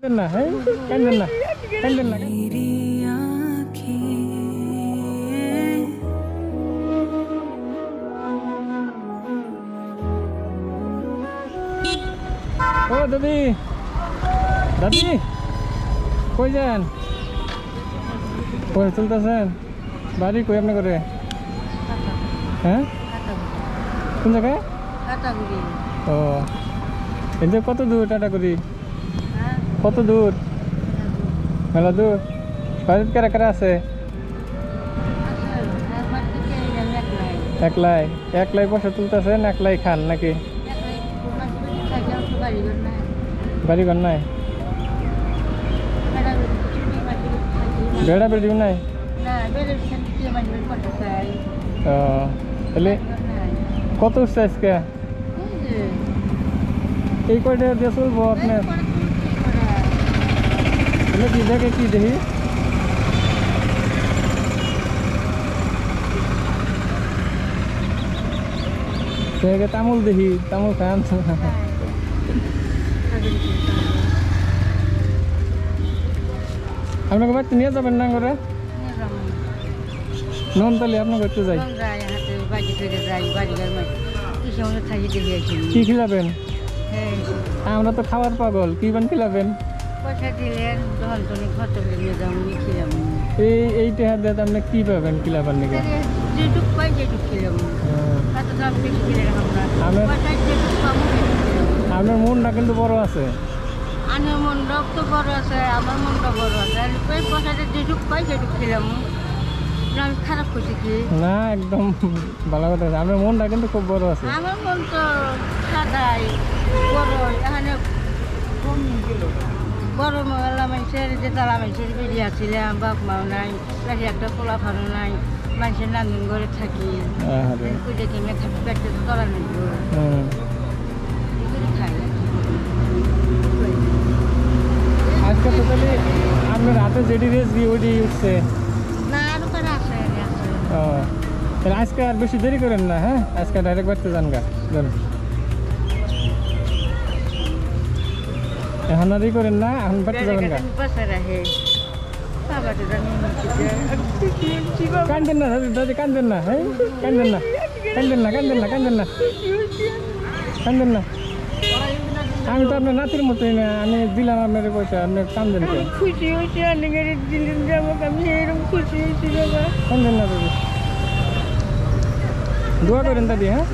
না হ্যাঁ কান্দেন না কান্দেন না ও দাদি দাদি কই যান কই চলতেছেন বাড়ি কই আপনি করে হ্যাঁ কোন জায়গায় ও এই যে কত দূর টাটাগুড়ি কত দূর মেলা দূর বাড়িতে কারা কারা আছে একলাই পয়সা তুলতেছেন একলাই খান নাকি বাড়ি ঘর নাই বেড়া বেড়িও নাই ও তাহলে কত উঠছে আজকে এই কয়টা দিয়ে চলবো আপনার কি দেখে কি দেখি দেখে তামুল দেখি তামুল খান আপনাকে বাড়িতে নিয়ে যাবেন না করে নন তাহলে আপনাকে একটু যাই কি খিলাবেন আমরা তো খাওয়ার পাগল কি বান খিলাবেন এইটা আপনি কি পাবেন খিলাবার নাকি আপনার মনটা কিন্তু বড় আছে আমার মনটা তো বড় আছে আমার মনটা বড় আছে পয়সাটা যেটুক পাই সেটুক খেলাম আমি খারাপ করছি কি না একদম ভালো কথা আছে আপনার মনটা কিন্তু খুব বড় আছে আমার মন তো সাদাই বড় এখানে বড় মেলা মানুষের যে তালা মানুষের বেরিয়ে আসছিলাম বাপ মাও নাই কাছে একটা পোলা ফানো নাই মানুষের নান্দন করে থাকি দেখে মেয়ে থাকি পেটে তো তলা নেই খাই আজকে তো তাহলে আপনার হাতে যেটি রেস দিয়ে ওইটি উঠছে না আরো করে আসে ও তাহলে আজকে আর বেশি দেরি করেন না হ্যাঁ আজকে ডাইরেক্ট বাড়তে যান গা এখন আর করেন না এখন বাড়তে যাবেন গা কান্দেন না দাদি কান্দেন না হ্যাঁ কান্দেন না কান্দেন না কান্দেন না কান্দেন না কান্দেন না আমি তো আপনার নাতির মতোই না আমি দিলাম আপনার পয়সা আপনি কান্দেন তো খুশি হয়েছি আমি এরকম খুশি হয়েছি বাবা কান্দেন না দাদি দোয়া করেন দাদি হ্যাঁ